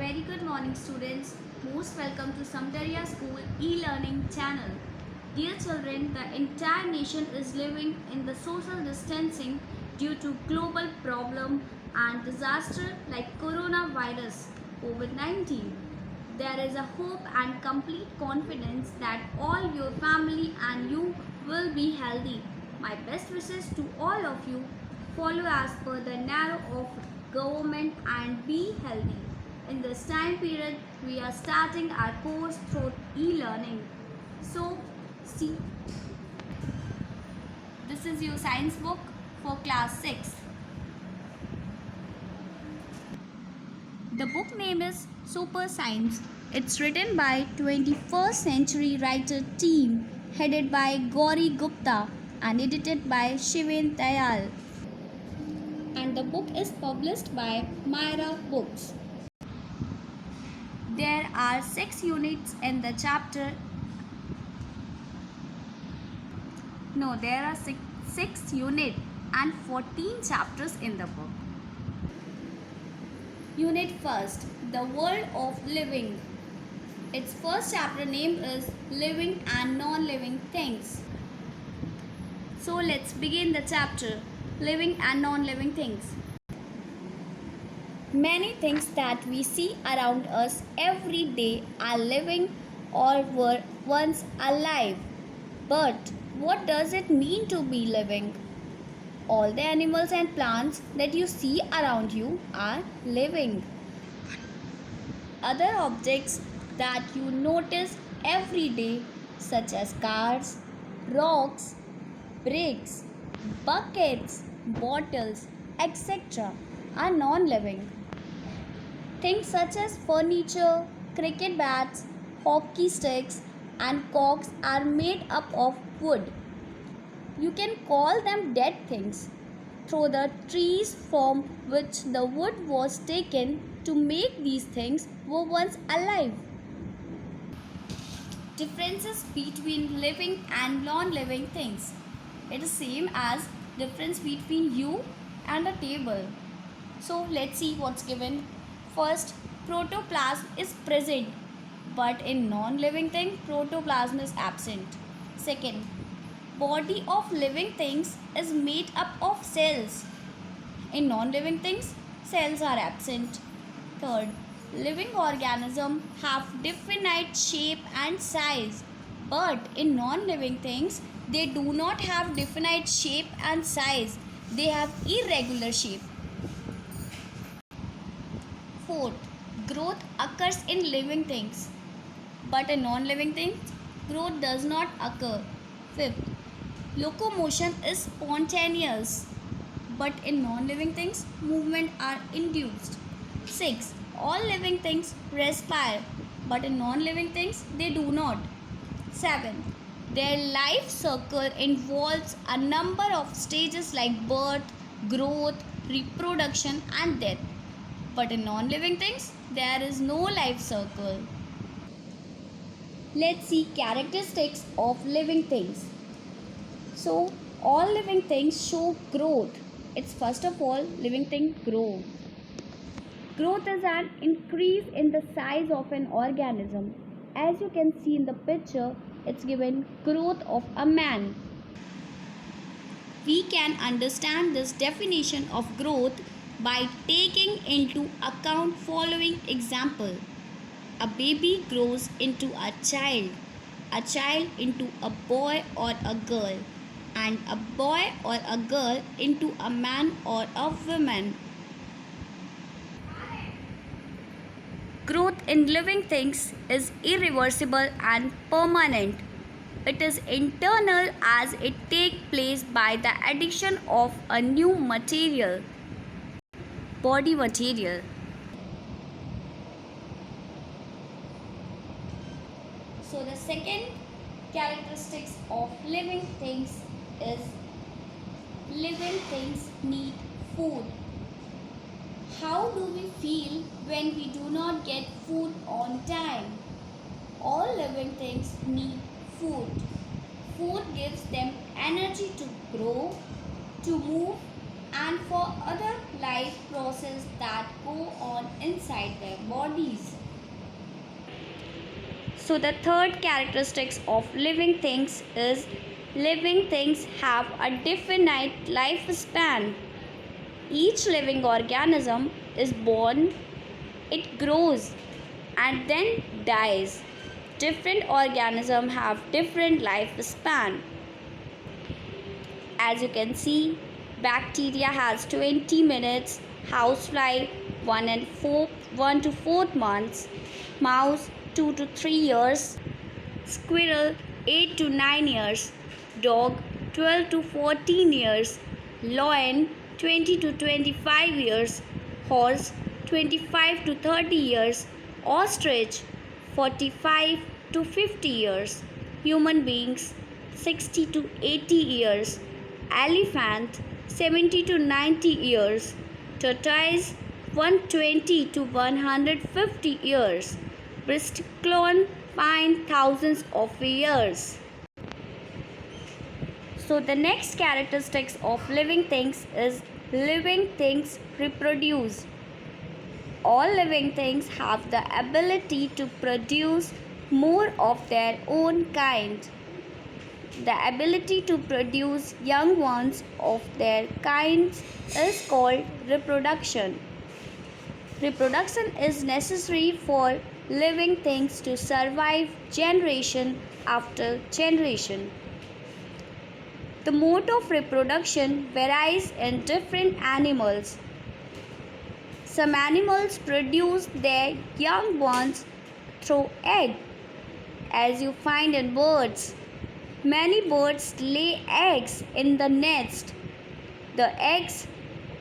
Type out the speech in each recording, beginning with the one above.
very good morning, students. Most welcome to Samdarya School e-learning channel. Dear children, the entire nation is living in the social distancing due to global problem and disaster like coronavirus COVID-19. There is a hope and complete confidence that all your family and you will be healthy. My best wishes to all of you. Follow as per the narrow of government and be healthy. In this time period, we are starting our course through e-learning. So, see, this is your science book for class 6. The book name is Super Science. It's written by 21st century writer team headed by Gauri Gupta and edited by Shiven Dayal. And the book is published by Myra Books. There are 6 units in the chapter. No, there are 6 units and 14 chapters in the book. Unit first, the world of living. Its first chapter name is Living and Non-Living Things. So let's begin the chapter, Living and Non-Living Things. Many things that we see around us every day are living or were once alive. But what does it mean to be living? All the animals and plants that you see around you are living. Other objects that you notice every day, such as cars, rocks, bricks, buckets, bottles, etc., are non-living. Things such as furniture, cricket bats, hockey sticks, and cocks are made up of wood. You can call them dead things, through the trees from which the wood was taken to make these things were once alive. Differences between living and non-living things. It is same as difference between you and a table. So let's see what's given. First, protoplasm is present, but in non-living thing, protoplasm is absent. Second, body of living things is made up of cells. In non-living things, cells are absent. Third, living organisms have definite shape and size, but in non-living things, they do not have definite shape and size. They have irregular shape. Fourth, growth occurs in living things, but in non-living things, growth does not occur. Fifth, locomotion is spontaneous, but in non-living things, movement are induced. Sixth, all living things respire, but in non-living things, they do not. Seventh, their life cycle involves a number of stages like birth, growth, reproduction, and death. But in non-living things, there is no life cycle. Let's see characteristics of living things. So, all living things show growth. It's first of all, living things grow. Growth is an increase in the size of an organism. As you can see in the picture, it's given growth of a man. We can understand this definition of growth by taking into account following example. A baby grows into a child into a boy or a girl, and a boy or a girl into a man or a woman. Growth in living things is irreversible and permanent. It is internal as it takes place by the addition of a new material, body material. So the second characteristics of living things is living things need food. How do we feel when we do not get food on time? All living things need food. Food gives them energy to grow, to move, and for other life processes that go on inside their bodies. So the third characteristics of living things is living things have a definite lifespan. Each living organism is born, it grows and then dies. Different organisms have different lifespan. As you can see, bacteria has 20 minutes, housefly 1 to 4 months, mouse 2 to 3 years, squirrel 8 to 9 years, dog 12 to 14 years, lion 20 to 25 years, horse 25 to 30 years, ostrich 45 to 50 years, human beings 60 to 80 years, elephant 70 to 90 years, tortoise 120 to 150 years, bristlecone pine thousands of years. So the next characteristics of living things is living things reproduce. All living things have the ability to produce more of their own kind. The ability to produce young ones of their kind is called reproduction. Reproduction is necessary for living things to survive generation after generation. The mode of reproduction varies in different animals. Some animals produce their young ones through egg, as you find in birds. Many birds lay eggs in the nest. The eggs,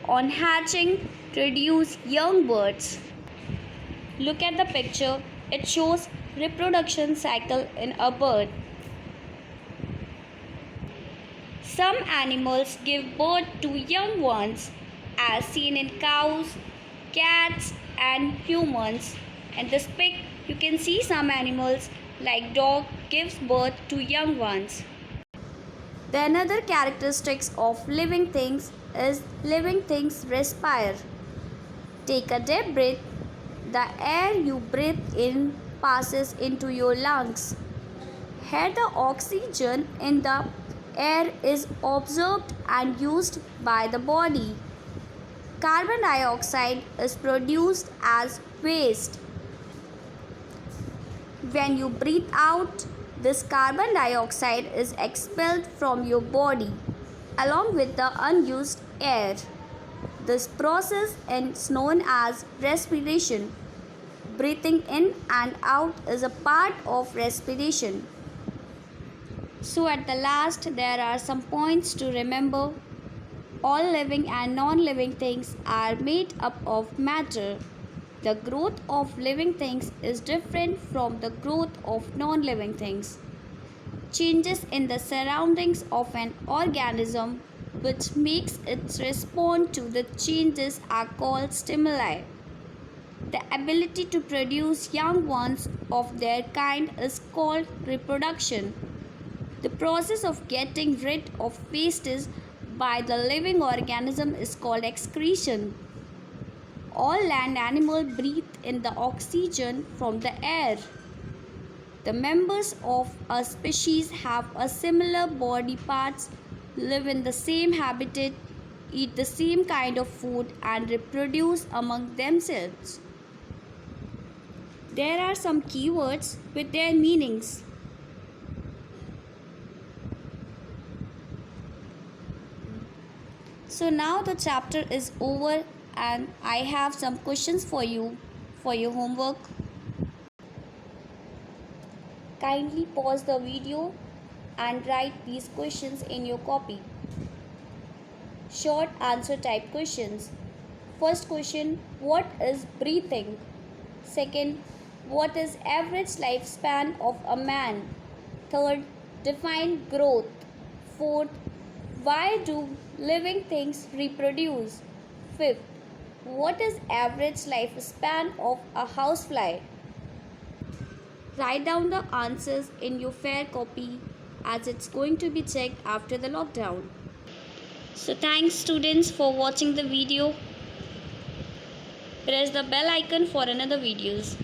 on hatching, produce young birds. Look at the picture. It shows reproduction cycle in a bird. Some animals give birth to young ones, as seen in cows, cats, and humans. In this pic, you can see some animals like dog gives birth to young ones. The another characteristics of living things is living things respire. Take a deep breath. The air you breathe in passes into your lungs. Here the oxygen in the air is absorbed and used by the body. Carbon dioxide is produced as waste. When you breathe out, this carbon dioxide is expelled from your body along with the unused air. This process is known as respiration. Breathing in and out is a part of respiration. So at the last, there are some points to remember. All living and non-living things are made up of matter. The growth of living things is different from the growth of non-living things. Changes in the surroundings of an organism which makes it respond to the changes are called stimuli. The ability to produce young ones of their kind is called reproduction. The process of getting rid of wastes by the living organism is called excretion. All land animals breathe in the oxygen from the air. The members of a species have a similar body parts, live in the same habitat, eat the same kind of food and reproduce among themselves. There are some keywords with their meanings. So now the chapter is over and I have some questions for you for your homework. Kindly pause the video and write these questions in your copy. Short answer type questions. First question, what is breathing? Second, what is average lifespan of a man? Third, define growth. Fourth, why do living things reproduce? Fifth, what is average lifespan of a housefly? Write down the answers in your fair copy as it's going to be checked after the lockdown. So thanks students for watching the video. Press the bell icon for another videos.